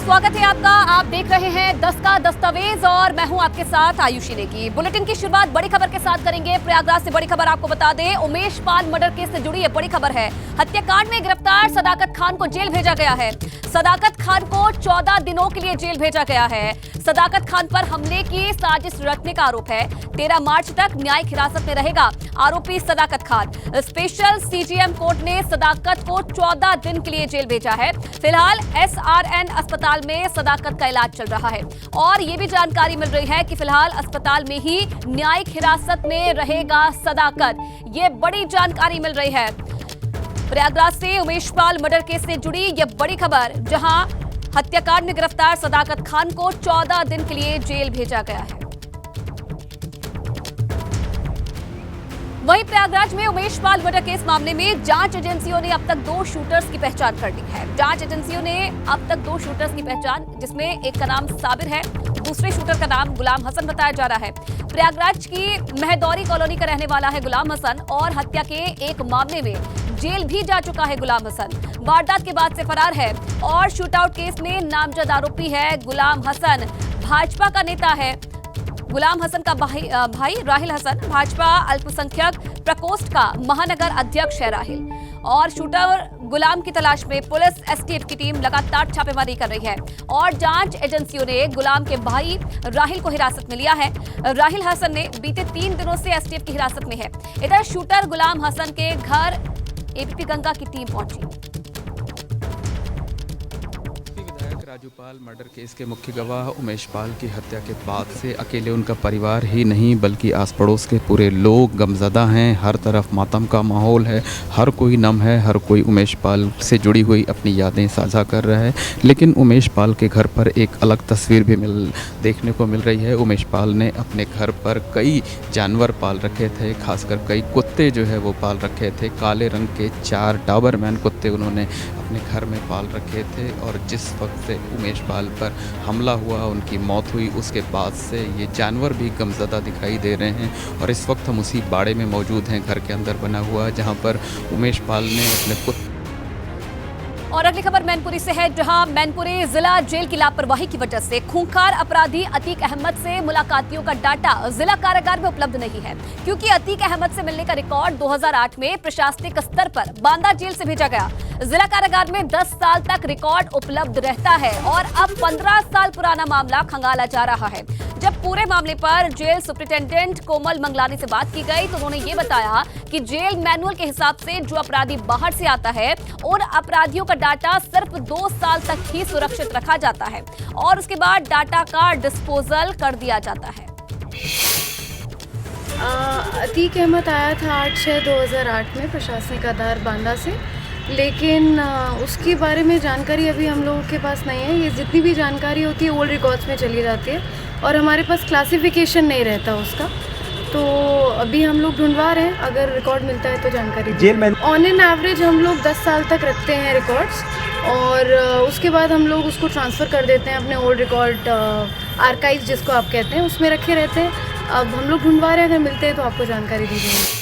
स्वागत है आपका। आप देख रहे हैं 10 का दस्तावेज और मैं हूं आपके साथ आयुषी नेगी। बुलेटिन की शुरुआत बड़ी खबर के साथ करेंगे। प्रयागराज से बड़ी खबर आपको बता दें, उमेश पाल मर्डर केस से जुड़ी ये बड़ी खबर है। हत्याकांड में गिरफ्तार सदाकत खान को जेल भेजा गया है। सदाकत खान को 14 दिनों के लिए जेल भेजा गया है। सदाकत खान पर हमले की साजिश रचने का आरोप है। 13 मार्च तक न्यायिक हिरासत में रहेगा आरोपी सदाकत खान। स्पेशल सीजीएम कोर्ट ने सदाकत को 14 दिन के लिए जेल भेजा है। फिलहाल एसआरएन अस्पताल में सदाकत का इलाज चल रहा है और ये भी जानकारी मिल रही है कि फिलहाल अस्पताल में ही न्यायिक हिरासत में रहेगा सदाकत। ये बड़ी जानकारी मिल रही है। प्रयागराज से उमेश पाल मर्डर केस से जुड़ी यह बड़ी खबर, जहां हत्याकांड में गिरफ्तार सदाकत खान को 14 दिन के लिए जेल भेजा गया है। वहीं प्रयागराज में उमेश पाल मर्डर केस मामले में जांच एजेंसियों ने अब तक 2 शूटर्स की पहचान कर ली है। जांच एजेंसियों ने अब तक 2 शूटर्स की पहचान, जिसमें एक का नाम साबिर है, दूसरे शूटर का नाम गुलाम हसन बताया जा रहा है। प्रयागराज की महदौरी कॉलोनी का रहने वाला है गुलाम हसन और हत्या के एक मामले में जेल भी जा चुका है गुलाम हसन। वारदात के बाद से फरार है और शूटआउट केस में नामजद आरोपी है गुलाम हसन। भाजपा का नेता है गुलाम हसन का भाई राहिल हसन। भाजपा अल्पसंख्यक प्रकोष्ठ का महानगर अध्यक्ष है राहिल। और शूटर गुलाम की तलाश में पुलिस एसटीएफ की टीम लगातार छापेमारी कर रही है और जांच एजेंसियों ने गुलाम के भाई राहिल को हिरासत में लिया है। राहिल हसन ने बीते 3 दिनों से एसटीएफ की हिरासत में है। इधर शूटर गुलाम हसन के घर एबीपी गंगा की टीम पहुंची। राजू पाल मर्डर केस के मुख्य गवाह उमेश पाल की हत्या के बाद से अकेले उनका परिवार ही नहीं बल्कि आस पड़ोस के पूरे लोग गमज़दा हैं। हर तरफ मातम का माहौल है, हर कोई नम है, हर कोई उमेश पाल से जुड़ी हुई अपनी यादें साझा कर रहा है। लेकिन उमेश पाल के घर पर एक अलग तस्वीर भी देखने को मिल रही है। उमेश पाल ने अपने घर पर कई जानवर पाल रखे थे, खासकर कई कुत्ते जो है वो पाल रखे थे। काले रंग के 4 डाबरमैन कुत्ते उन्होंने अपने घर में पाल रखे थे और जिस वक्त से उमेश पाल पर हमला हुआ, उनकी मौत हुई, उसके बाद से ये जानवर भी गमज़दा दिखाई दे रहे हैं। और इस वक्त हम उसी बाड़े में मौजूद हैं, घर के अंदर बना हुआ, जहां पर उमेश पाल ने अपने और अगली खबर मैनपुरी से है, जहां मैनपुरी जिला जेल की लापरवाही की वजह से खूंखार अपराधी अतीक अहमद से मुलाकातियों का डाटा जिला कारागार में उपलब्ध नहीं है, क्योंकि अतीक अहमद से मिलने का रिकॉर्ड 2008 में प्रशासनिक स्तर पर बांदा जेल से भेजा गया। जिला कारागार में 10 साल तक रिकॉर्ड उपलब्ध रहता है और अब 15 साल पुराना मामला खंगाला जा रहा है। जब पूरे मामले पर जेल सुप्रिंटेंडेंट कोमल मंगलानी से बात की गई तो उन्होंने ये बताया कि जेल मैनुअल के हिसाब से जो अपराधी बाहर से आता है उन अपराधियों का डाटा सिर्फ 2 साल तक ही सुरक्षित रखा जाता है और उसके बाद डाटा का डिस्पोजल कर दिया जाता है। अतीक अहमद आया था 8/6/2008 में प्रशासनिक आधार बांदा से, लेकिन उसके बारे में जानकारी अभी हम लोगों के पास नहीं है। ये जितनी भी जानकारी होती है ओल्ड रिकॉर्ड्स में चली जाती है और हमारे पास क्लासिफिकेशन नहीं रहता उसका, तो अभी हम लोग ढूंढवा रहे हैं। अगर रिकॉर्ड मिलता है तो जानकारी जेल में ऑन एन एवरेज हम लोग 10 साल तक रखते हैं रिकॉर्ड्स और उसके बाद हम लोग उसको ट्रांसफ़र कर देते हैं अपने ओल्ड रिकॉर्ड आर्काइव जिसको आप कहते हैं, उसमें रखे रहते हैं। अब हम लोग ढूंढवा रहे हैं, अगर मिलते हैं तो आपको जानकारी दी जाएगी।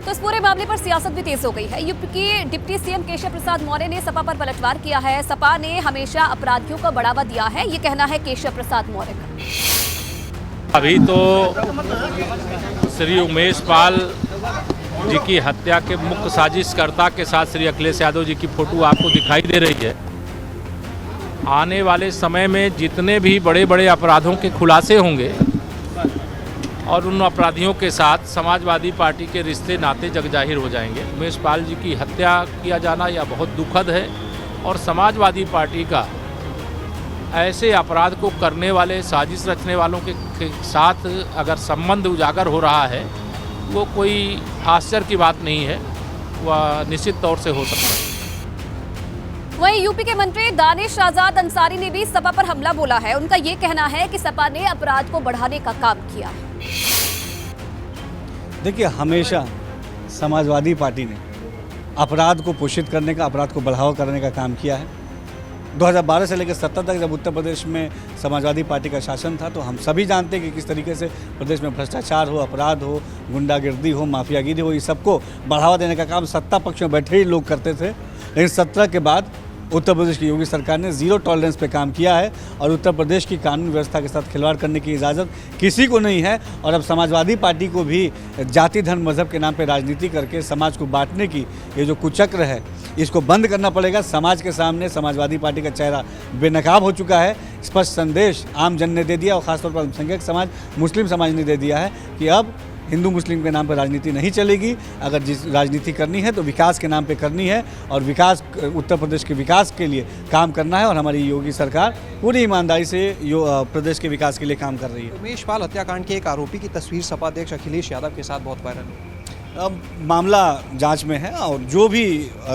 तो इस पूरे मामले पर सियासत भी तेज हो गई है। यूपी के डिप्टी सीएम केशव प्रसाद मौर्य ने सपा पर पलटवार किया है। सपा ने हमेशा अपराधियों को बढ़ावा दिया है, ये कहना है केशव प्रसाद मौर्य का। अभी तो श्री उमेश पाल जी की हत्या के मुख्य साजिशकर्ता के साथ श्री अखिलेश यादव जी की फोटो आपको दिखाई दे रही है। आने वाले समय में जितने भी बड़े बड़े अपराधों के खुलासे होंगे और उन अपराधियों के साथ समाजवादी पार्टी के रिश्ते नाते जगजाहिर हो जाएंगे। उमेश पाल जी की हत्या किया जाना यह बहुत दुखद है और समाजवादी पार्टी का ऐसे अपराध को करने वाले, साजिश रचने वालों के साथ अगर संबंध उजागर हो रहा है, वो कोई आश्चर्य की बात नहीं है, वह निश्चित तौर से हो सकता है। वहीं यूपी के मंत्री दानिश आजाद अंसारी ने भी सपा पर हमला बोला है। उनका ये कहना है कि सपा ने अपराध को बढ़ाने का काम किया है। देखिए, हमेशा समाजवादी पार्टी ने अपराध को पोषित करने का, अपराध को बढ़ावा करने का काम किया है। 2012 से लेकर 2017 तक जब उत्तर प्रदेश में समाजवादी पार्टी का शासन था तो हम सभी जानते हैं कि किस तरीके से प्रदेश में भ्रष्टाचार हो, अपराध हो, गुंडागिर्दी हो, माफियागिरी हो, ये सबको बढ़ावा देने का काम सत्ता पक्ष में बैठे ही लोग करते थे। लेकिन 17 के बाद उत्तर प्रदेश की योगी सरकार ने ज़ीरो टॉलरेंस पे काम किया है और उत्तर प्रदेश की कानून व्यवस्था के साथ खिलवाड़ करने की इजाज़त किसी को नहीं है। और अब समाजवादी पार्टी को भी जाति धर्म मजहब के नाम पे राजनीति करके समाज को बांटने की ये जो कुचक्र है, इसको बंद करना पड़ेगा। समाज के सामने समाजवादी पार्टी का चेहरा बेनकाब हो चुका है। स्पष्ट संदेश आम जन ने दे दिया और ख़ासतौर पर अल्पसंख्यक समाज, मुस्लिम समाज ने दे दिया है कि अब हिंदू मुस्लिम के नाम पर राजनीति नहीं चलेगी। अगर जिस राजनीति करनी है तो विकास के नाम पे करनी है और विकास, उत्तर प्रदेश के विकास के लिए काम करना है। और हमारी योगी सरकार पूरी ईमानदारी से प्रदेश के विकास के लिए काम कर रही है। उमेश पाल हत्याकांड के एक आरोपी की तस्वीर सपा अध्यक्ष अखिलेश यादव के साथ बहुत वायरल है। अब मामला जांच में है और जो भी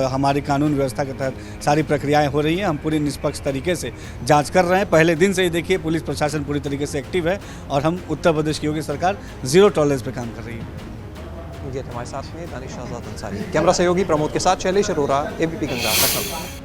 हमारी कानून व्यवस्था के तहत सारी प्रक्रियाएं हो रही हैं, हम पूरी निष्पक्ष तरीके से जांच कर रहे हैं। पहले दिन से ही देखिए पुलिस प्रशासन पूरी तरीके से एक्टिव है और हम उत्तर प्रदेश की योगी सरकार ज़ीरो टॉलरेंस पे काम कर रही है। ये हमारे साथ में दानिश आज़ाद अंसारी, कैमरा सहयोगी प्रमोद के साथ शैलेश अरोरा, एबीपी गंगा, लखनऊ।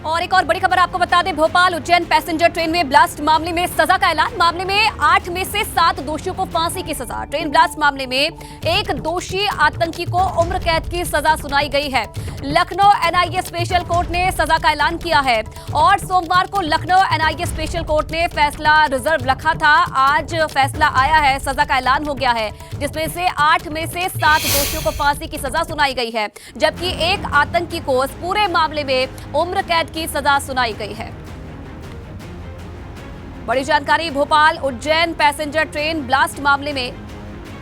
और एक और बड़ी खबर आपको बता दें, भोपाल उज्जैन पैसेंजर ट्रेन में ब्लास्ट मामले में सजा का ऐलान। मामले में 8 में से 7 दोषियों को फांसी की सजा। ट्रेन ब्लास्ट मामले में एक दोषी आतंकी को उम्र कैद की सजा सुनाई गई है। लखनऊ एनआईए स्पेशल कोर्ट ने सजा का ऐलान किया है और सोमवार को लखनऊ एनआईए स्पेशल कोर्ट ने फैसला रिजर्व रखा था। आज फैसला आया है, सजा का ऐलान हो गया है, जिसमें से 8 में से 7 दोषियों को फांसी की सजा सुनाई गई है, जबकि एक आतंकी को इस पूरे मामले में उम्र कैद की सजा सुनाई गई है। बड़ी जानकारी, Bhopal Ujjain passenger train blast मामले में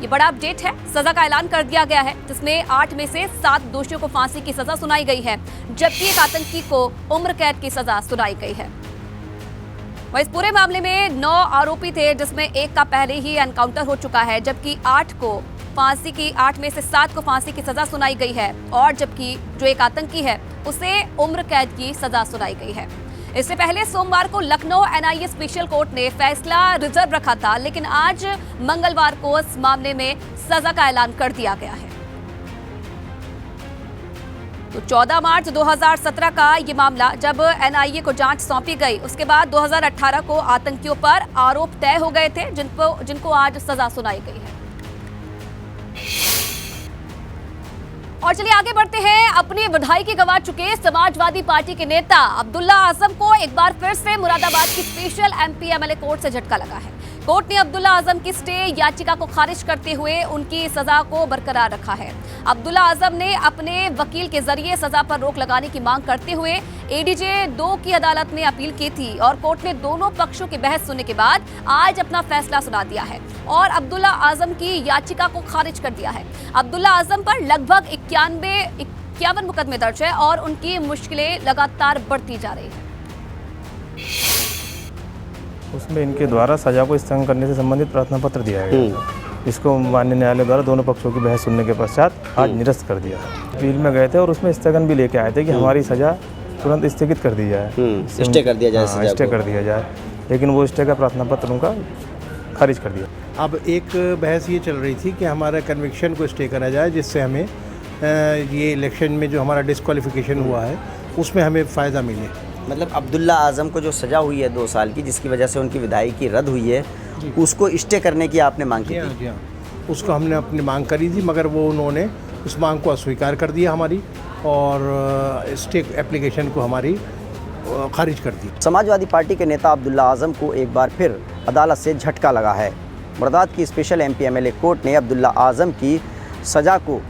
ये बड़ा अपडेट है। सजा का ऐलान कर दिया गया है, जिसमें 8 में से 7 दोषियों को फांसी की सजा सुनाई गई है, जबकि एक आतंकी को उम्र कैद की सजा सुनाई गई है। इस पूरे मामले में 9 आरोपी थे, जिसमें एक का पहले ही एनकाउंटर हो चुका है, जबकि 8 में से 7 को फांसी की सजा सुनाई गई है और जबकि जो एक आतंकी है उसे उम्र कैद की सजा सुनाई गई है। इससे पहले सोमवार को लखनऊ एनआईए स्पेशल कोर्ट ने फैसला रिजर्व रखा था, लेकिन आज मंगलवार को इस मामले में सजा का ऐलान कर दिया गया है। तो 14 मार्च 2017 का ये मामला, जब एनआईए को जांच सौंपी गई, उसके बाद 2018 को आतंकियों पर आरोप तय हो गए थे, जिनको आज सजा सुनाई गई है। और चलिए आगे बढ़ते हैं। अपनी विधायकी गंवा चुके समाजवादी पार्टी के नेता अब्दुल्ला आजम को एक बार फिर से मुरादाबाद की स्पेशल एमपी एमएलए कोर्ट से झटका लगा है। कोर्ट ने अब्दुल्ला आजम की स्टे याचिका को खारिज करते हुए उनकी सजा को बरकरार रखा है। अब्दुल्ला आजम ने अपने वकील के जरिए सजा पर रोक लगाने की मांग करते हुए एडीजे 2 की अदालत में अपील की थी और कोर्ट ने दोनों पक्षों की बहस सुनने के बाद आज अपना फैसला सुना दिया है और अब्दुल्ला आजम की याचिका को खारिज कर दिया है। अब्दुल्ला आजम पर लगभग 51 मुकदमे दर्ज है और उनकी मुश्किलें लगातार बढ़ती जा रही है। उसमें इनके द्वारा सजा को स्थगन करने से संबंधित प्रार्थना पत्र दिया गया था। इसको माननीय न्यायालय द्वारा दोनों पक्षों की बहस सुनने के पश्चात आज निरस्त कर दिया। अपील में गए थे और उसमें स्थगन भी लेके आए थे कि हमारी सजा तुरंत स्थगित कर दी जाए, स्टे कर दिया जाए, स्टे कर दिया जाए, लेकिन वो स्टे का प्रार्थना पत्र उनका खारिज कर दिया। अब एक बहस ये चल रही थी कि हमारा कन्विक्शन को स्टे करा जाए, जिससे हमें ये इलेक्शन में जो हमारा डिस्क्वालिफिकेशन हुआ है उसमें हमें फ़ायदा मिले। मतलब अब्दुल्ला आजम को जो सज़ा हुई है 2 साल की, जिसकी वजह से उनकी विधायकी रद्द हुई है, उसको स्टे करने की आपने मांग की थी? जी हाँ, उसको हमने अपनी मांग करी थी, मगर वो उन्होंने उस मांग को अस्वीकार कर दिया हमारी और स्टे एप्लीकेशन को हमारी खारिज कर दी। समाजवादी पार्टी के नेता अब्दुल्ला आजम को एक बार फिर अदालत से झटका लगा है। मुरादाबाद की स्पेशल एमपी एमएलए कोर्ट ने अब्दुल्ला आजम की सज़ा को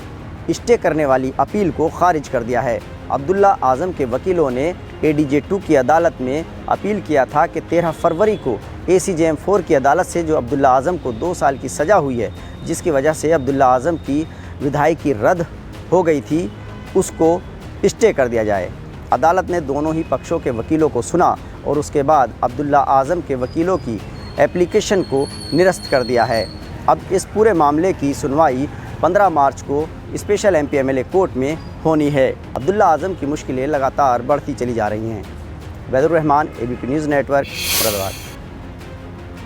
स्टे करने वाली अपील को खारिज कर दिया है। अब्दुल्ला आजम के वकीलों ने एडीजे 2 की अदालत में अपील किया था कि 13 फरवरी को एसीजेएम 4 की अदालत से जो अब्दुल्ला आजम को 2 साल की सज़ा हुई है, जिसकी वजह से अब्दुल्ला आजम की विधायकी रद्द हो गई थी, उसको स्टे कर दिया जाए। अदालत ने दोनों ही पक्षों के वकीलों को सुना और उसके बाद अब्दुल्ला आजम के वकीलों की एप्लीकेशन को निरस्त कर दिया है। अब इस पूरे मामले की सुनवाई 15 मार्च को स्पेशल एमपी एमएलए कोर्ट में होनी है। अब्दुल्ला आजम की मुश्किलें लगातार बढ़ती चली जा रही हैं। Vaidur Rahman, ABP news network, Moradabad.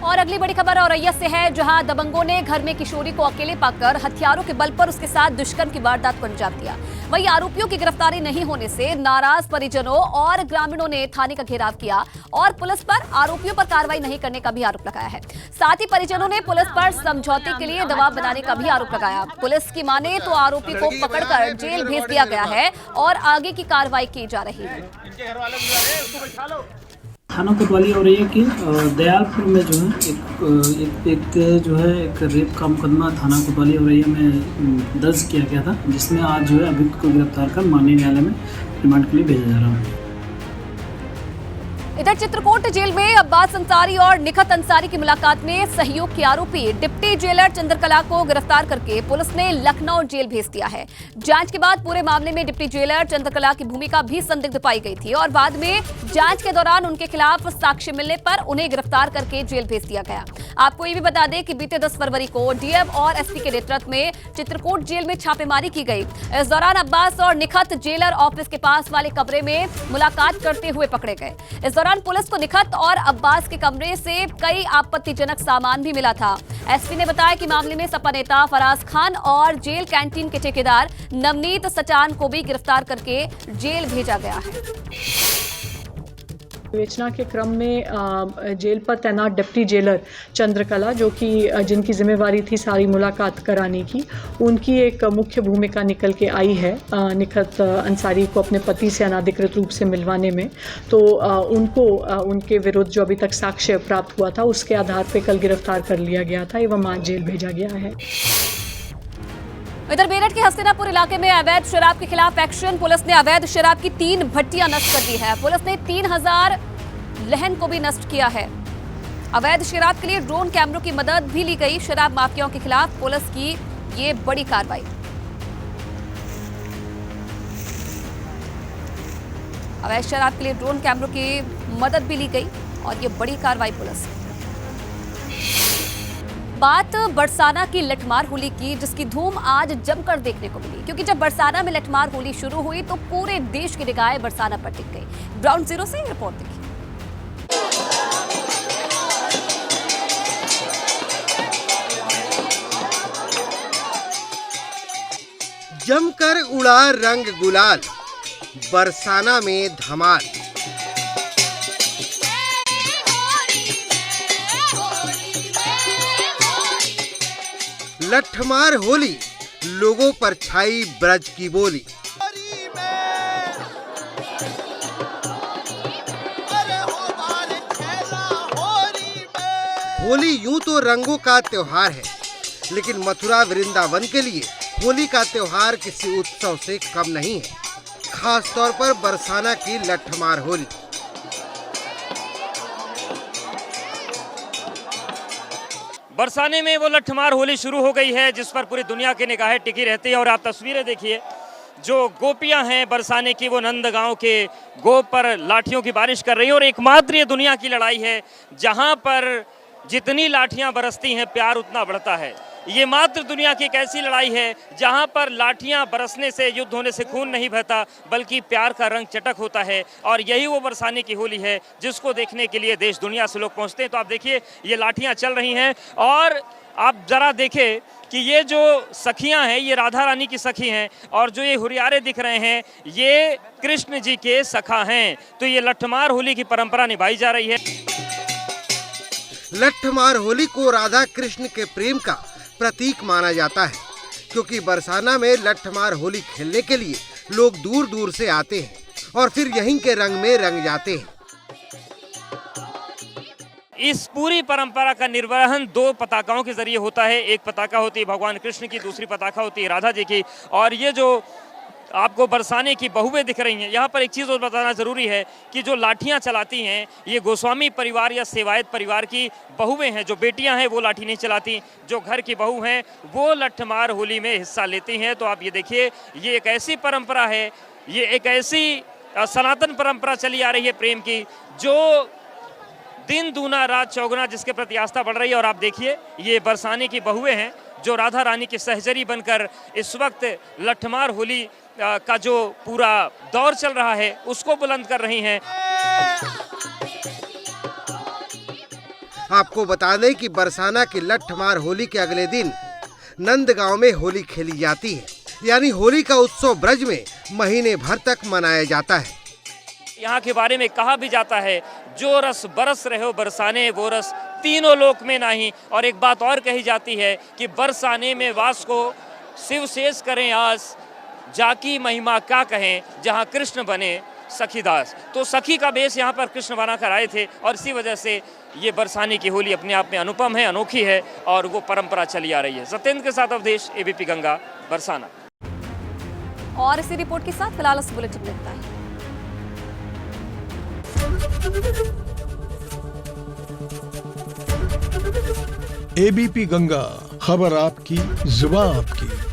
और अगली बड़ी खबर औरैया से है, जहां दबंगों ने घर में किशोरी को अकेले पाकर हथियारों के बल पर उसके साथ दुष्कर्म की वारदात को अंजाम दिया। वहीं आरोपियों की गिरफ्तारी नहीं होने से नाराज परिजनों और ग्रामीणों ने थाने का घेराव किया और पुलिस पर आरोपियों पर कार्रवाई नहीं करने का भी आरोप लगाया है। साथ ही परिजनों ने पुलिस पर समझौते के लिए दबाव बनाने का भी आरोप लगाया। पुलिस की माने तो आरोपी को पकड़कर जेल भेज दिया गया है और आगे की कार्रवाई की जा रही है। थाना कोतवाली औरैया की दयालपुर में जो है एक रेप का मुकदमा थाना कोतवाली औरैया में दर्ज किया गया था, जिसमें आज जो है अभियुक्त को गिरफ्तार कर माननीय न्यायालय में रिमांड के लिए भेजा जा रहा है। इधर चित्रकूट जेल में अब्बास अंसारी और निखत अंसारी की मुलाकात में सहयोग के आरोपी डिप्टी जेलर चंद्रकला को गिरफ्तार करके पुलिस ने लखनऊ जेल भेज दिया है। जांच के बाद पूरे मामले में डिप्टी जेलर चंद्रकला की भूमिका भी संदिग्ध पाई गई थी और बाद में जांच के दौरान उनके खिलाफ साक्ष्य मिलने पर उन्हें गिरफ्तार करके जेल भेज दिया गया। आपको ये भी बता दें कि बीते 10 फरवरी को डीएम और एसपी के नेतृत्व में चित्रकूट जेल में छापेमारी की गई। इस दौरान अब्बास और निखत जेलर ऑफिस के पास वाले कमरे में मुलाकात करते हुए पकड़े गए। इस दौरान पुलिस को निखत और अब्बास के कमरे से कई आपत्तिजनक सामान भी मिला था। एसपी ने बताया कि मामले में सपा नेता फराज खान और जेल कैंटीन के ठेकेदार नवनीत सचान को भी गिरफ्तार करके जेल भेजा गया है। विवेचना के क्रम में जेल पर तैनात डिप्टी जेलर चंद्रकला, जो कि जिनकी जिम्मेवारी थी सारी मुलाकात कराने की, उनकी एक मुख्य भूमिका निकल के आई है निखत अंसारी को अपने पति से अनाधिकृत रूप से मिलवाने में। तो उनको उनके विरुद्ध जो अभी तक साक्ष्य प्राप्त हुआ था उसके आधार पर कल गिरफ्तार कर लिया गया था एवं आज जेल भेजा गया है। इधर मेरठ के हस्तिनापुर इलाके में अवैध शराब के खिलाफ एक्शन। पुलिस ने अवैध शराब की 3 भट्टियां नष्ट कर दी है। पुलिस ने 3000 लहन को भी नष्ट किया है। अवैध शराब के लिए ड्रोन कैमरों की मदद भी ली गई। शराब माफियाओं के खिलाफ पुलिस की ये बड़ी कार्रवाई। अवैध शराब के लिए ड्रोन कैमरों की मदद भी ली गई और ये बड़ी कार्रवाई पुलिस। बात बरसाना की लठमार होली की, जिसकी धूम आज जमकर देखने को मिली, क्योंकि जब बरसाना में लठमार होली शुरू हुई तो पूरे देश की निगाहें बरसाना पर टिक गई। ग्राउंड जीरो से रिपोर्ट देखिए। जमकर उड़ा रंग गुलाल, बरसाना में धमाल। लठमार होली, लोगों पर छाई ब्रज की बोली। होली यूं तो रंगों का त्योहार है, लेकिन मथुरा वृंदावन के लिए होली का त्योहार किसी उत्सव से कम नहीं है, खास तौर पर बरसाना की लठमार होली। बरसाने में वो लठमार होली शुरू हो गई है, जिस पर पूरी दुनिया की निगाहें टिकी रहती है। और आप तस्वीरें देखिए, जो गोपियां हैं बरसाने की, वो नंदगांव के गोप पर लाठियों की बारिश कर रही है। और एकमात्र ये दुनिया की लड़ाई है जहां पर जितनी लाठियां बरसती हैं प्यार उतना बढ़ता है। ये मात्र दुनिया की एक ऐसी लड़ाई है जहां पर लाठियां बरसने से, युद्ध होने से खून नहीं बहता, बल्कि प्यार का रंग चटक होता है। और यही वो बरसाने की होली है जिसको देखने के लिए देश दुनिया से लोग पहुंचते हैं। तो आप देखिए, ये लाठियां चल रही हैं और आप जरा देखें कि ये जो सखियां हैं, ये राधा रानी की सखी हैं, और जो ये हुरियारे दिख रहे हैं ये कृष्ण जी के सखा हैं। तो ये लठमार होली की परंपरा निभाई जा रही है। लठमार होली को राधा कृष्ण के प्रेम का प्रतीक माना जाता है, क्योंकि बरसाना में लठमार होली खेलने के लिए लोग दूर दूर से आते हैं और फिर यहीं के रंग में रंग जाते हैं। इस पूरी परंपरा का निर्वहन 2 पताकाओं के जरिए होता है। एक पताका होती है भगवान कृष्ण की, दूसरी पताका होती है राधा जी की। और ये जो आपको बरसाने की बहुएं दिख रही हैं, यहाँ पर एक चीज़ और बताना ज़रूरी है कि जो लाठियाँ चलाती हैं ये गोस्वामी परिवार या सेवायत परिवार की बहुएं हैं। जो बेटियाँ हैं वो लाठी नहीं चलाती, जो घर की बहू हैं वो लठमार होली में हिस्सा लेती हैं। तो आप ये देखिए, ये एक ऐसी परंपरा है, ये एक ऐसी सनातन परंपरा चली आ रही है प्रेम की, जो दिन दूना रात चौगुना जिसके प्रति आस्था बढ़ रही है। और आप देखिए, ये बरसाने की बहुएं हैं जो राधा रानी की सहचरी बनकर इस वक्त लठमार होली का जो पूरा दौर चल रहा है उसको बुलंद कर रही हैं। आपको बता दें कि बरसाना की लठमार होली के अगले दिन नंदगांव में होली खेली जाती है, यानी होली का उत्सव ब्रज में महीने भर तक मनाया जाता है। यहाँ के बारे में कहा भी जाता है, जो रस बरस रहे हो बरसाने वो रस तीनों लोक में नहीं। और एक बात और कही जाती है कि बरसाने में वास को शिव शेष करें आस, जाकी महिमा क्या कहें जहाँ कृष्ण बने सखीदास। तो सखी का बेस यहाँ पर कृष्ण बना कर आए थे और इसी वजह से ये बरसाने की होली अपने आप में अनुपम है, अनोखी है और वो परंपरा चली आ रही है। सत्येंद्र के साथ अवधेश, एबीपी गंगा, बरसाना। और इसी रिपोर्ट के साथ फिलहाल इस बुलेटिन में इतना ही। एबीपी गंगा, खबर आपकी, जुबान आपकी।